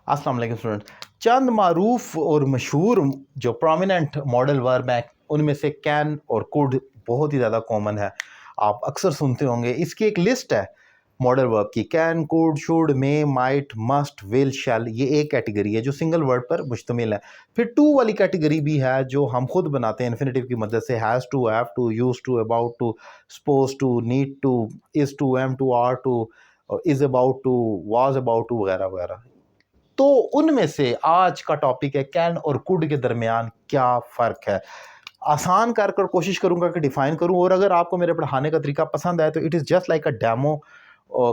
अस्सलाम वालेकुम स्टूडेंट। चंद मारूफ और मशहूर जो प्रोमिनेंट मॉडल वर्ब हैं उनमें से कैन और कुड बहुत ही ज़्यादा कॉमन है, आप अक्सर सुनते होंगे। इसकी एक लिस्ट है मॉडल वर्ब की, can, could, should, may, might, must, will, shall. ये एक कैटेगरी है जो सिंगल वर्ड पर मुश्तमिल है। फिर टू वाली कैटेगरी भी है जो हम खुद बनाते हैं इन्फिनेटिव की मदद से, has to, have to, use to, about to, suppose to, need to, is to, am to, are to, is about to, was about to वगैरह वगैरह। तो उनमें से आज का टॉपिक है कैन और कुड के दरमियान क्या फ़र्क है। आसान कर कर कोशिश करूंगा कि डिफाइन करूं, और अगर आपको मेरे पढ़ाने का तरीका पसंद आए तो it is just like a demo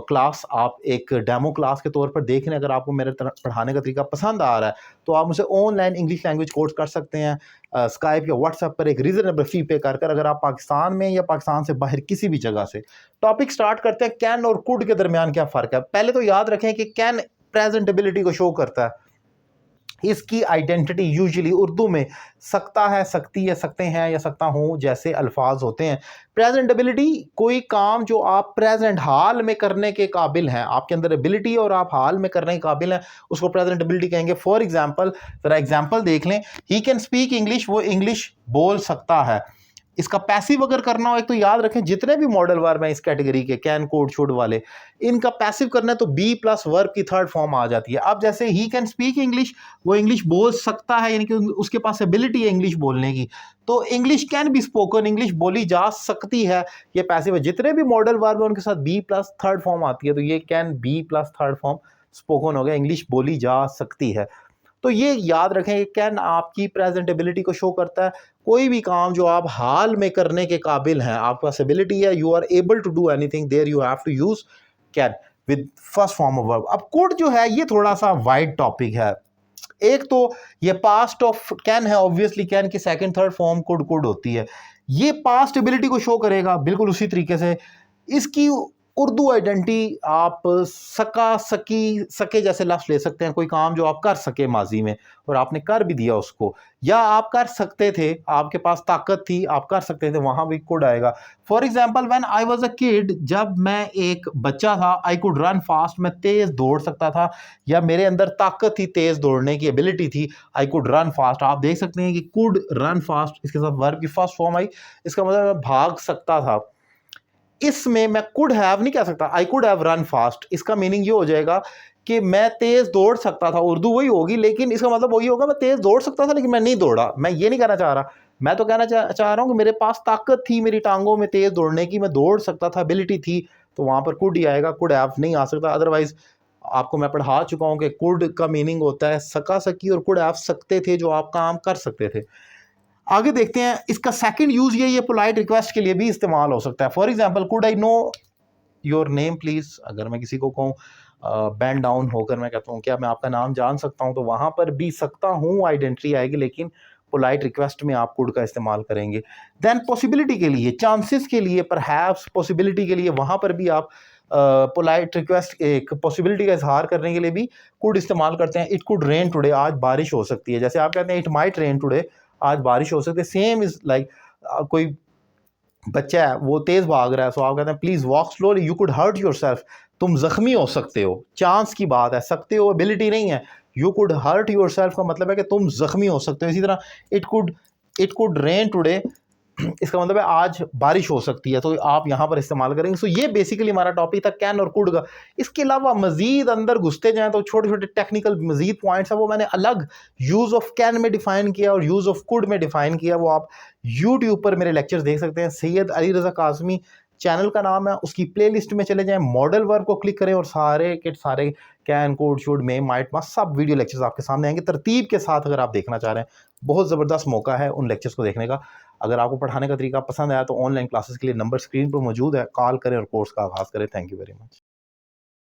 class. आप एक डेमो क्लास के तौर पर देख लें। अगर आपको मेरे पढ़ाने का तरीका पसंद आ रहा है तो आप मुझसे ऑनलाइन इंग्लिश लैंग्वेज कोर्स कर सकते हैं स्काइप या व्हाट्सएप पर एक रीजनेबल फी पे कर कर। अगर आप पाकिस्तान में या पाकिस्तान से बाहर किसी भी जगह से, टॉपिक स्टार्ट करते हैं कैन और कुड के दरमियान क्या फ़र्क है। पहले तो याद रखें कि कैन प्रेजेंटेबिलिटी को शो करता है। इसकी आइडेंटिटी यूजुअली उर्दू में सकता है, सकती है, सकते हैं या सकता हूँ जैसे अल्फाज होते हैं। प्रेजेंटेबिलिटी कोई काम जो आप प्रेजेंट हाल में करने के काबिल हैं, आपके अंदर एबिलिटी और आप हाल में करने के काबिल हैं, उसको प्रेजेंटेबिलिटी कहेंगे। फॉर एग्जाम्पल, जरा एग्जाम्पल देख लें। ही कैन स्पीक इंग्लिश, वो इंग्लिश बोल सकता है। इसका पैसिव अगर करना हो, एक तो याद रखें जितने भी मॉडल वर्ब हैं इस कैटेगरी के, कैन, कुड, शुड वाले, इनका पैसिव करना है तो बी प्लस वर्ब की थर्ड फॉर्म आ जाती है। अब जैसे ही कैन स्पीक इंग्लिश, वो इंग्लिश बोल सकता है, यानी कि उसके पास एबिलिटी है इंग्लिश बोलने की, तो English can be spoken, English बोली जा सकती है, ये पैसिव है। जितने भी मॉडल वर्ब है उनके साथ बी प्लस थर्ड फॉर्म आती है, तो ये can be plus third form spoken हो गया, इंग्लिश बोली जा सकती है। तो ये याद रखें कि कैन आपकी प्रेजेंटेबिलिटी को शो करता है। कोई भी काम जो आप हाल में करने के काबिल हैं, आपके पास एबिलिटी है, you are able to do anything, there you have to use can with first form of verb. अब कुड जो है ये थोड़ा सा वाइड टॉपिक है। एक तो ये पास्ट ऑफ कैन है, ऑब्वियसली कैन की second third form could could होती है। ये पास्ट एबिलिटी को शो करेगा बिल्कुल उसी तरीके से। इसकी उर्दू आइडेंटिटी आप सका, सकी, सके जैसे लफ्ज ले सकते हैं। कोई काम जो आप कर सके माजी में और आपने कर भी दिया उसको, या आप कर सकते थे, आपके पास ताकत थी, आप कर सकते थे, वहां भी कुड आएगा। For example, when I was a kid, जब मैं एक बच्चा था, आई कुड रन फास्ट, मैं तेज दौड़ सकता था, या मेरे अंदर ताकत थी, तेज दौड़ने की एबिलिटी थी, आई कुड रन फास्ट। आप देख सकते हैं कि कुड रन फास्ट, इसके साथ वर्ब की फर्स्ट फॉर्म आई, इसका मतलब मैं भाग सकता था। इसमें मैं कुड हैव नहीं कह सकता, I could have run fast. इसका मीनिंग ये हो जाएगा कि मैं तेज दौड़ सकता था, उर्दू वही होगी, लेकिन इसका मतलब वही होगा मैं तेज दौड़ सकता था लेकिन मैं नहीं दौड़ा। मैं ये नहीं कहना चाह रहा, मैं तो कहना चाह रहा हूं कि मेरे पास ताकत थी मेरी टांगों में तेज दौड़ने की, मैं दौड़ सकता था, एबिलिटी थी, तो वहां पर कुड ही आएगा, कुड हैव नहीं आ सकता। अदरवाइज आपको मैं पढ़ा चुका हूं कि कुड का मीनिंग होता है सका, सकी, और कुड हैव सकते थे, जो आप काम कर सकते थे। आगे देखते हैं इसका सेकंड यूज, ये पोलाइट रिक्वेस्ट के लिए भी इस्तेमाल हो सकता है। For example, could I know your name please. अगर मैं किसी को कहूँ बैंड डाउन होकर मैं कहता हूँ क्या मैं आपका नाम जान सकता हूँ, तो वहां पर भी सकता हूँ आइडेंटिटी आएगी, लेकिन पोलाइट रिक्वेस्ट में आप कुड का इस्तेमाल करेंगे। देन पॉसिबिलिटी के लिए, चांसेस के लिए, परहैप्स, पॉसिबिलिटी के लिए, वहां पर भी आप पोलाइट रिक्वेस्ट, एक पॉसिबिलिटी का इजहार करने के लिए भी कुड इस्तेमाल करते हैं। इट कुड रेन टुडे, आज बारिश हो सकती है। जैसे आप कहते हैं इट माइट रेन टुडे, आज बारिश हो सकती है। सेम इज लाइक कोई बच्चा है वो तेज भाग रहा है, सो आप कहते हैं please walk slowly, you could hurt yourself, तुम जख्मी हो सकते हो। चांस की बात है, सकते हो एबिलिटी नहीं है। यू कुड हर्ट योरसेल्फ का मतलब है कि तुम जख्मी हो सकते हो। इसी तरह इट कुड रेन टुडे, इसका मतलब है आज बारिश हो सकती है, तो आप यहां पर इस्तेमाल करेंगे। सो ये बेसिकली हमारा टॉपिक था कैन और कुड का। इसके अलावा मजीद अंदर घुसते जाएं तो छोटे छोटे टेक्निकल मजीद पॉइंट्स है, वो मैंने अलग यूज ऑफ कैन में डिफाइन किया और यूज ऑफ कुड में डिफाइन किया। वो आप यूट्यूब पर मेरे लेक्चर्स देख सकते हैं। सैयद अली रजा काज़मी चैनल का नाम है, उसकी प्लेलिस्ट में चले जाएं, मॉडल वर्ब को क्लिक करें और सारे के सारे can, could, should, may, might, must सब वीडियो लेक्चर्स आपके सामने आएंगे तरतीब के साथ। अगर आप देखना चाह रहे हैं, बहुत ज़बरदस्त मौका है उन लेक्चर्स को देखने का। अगर आपको पढ़ाने का तरीका पसंद आया तो ऑनलाइन क्लासेस के लिए नंबर स्क्रीन पर मौजूद है, कॉल करें और कोर्स का आगाज़ करें। Thank you very much.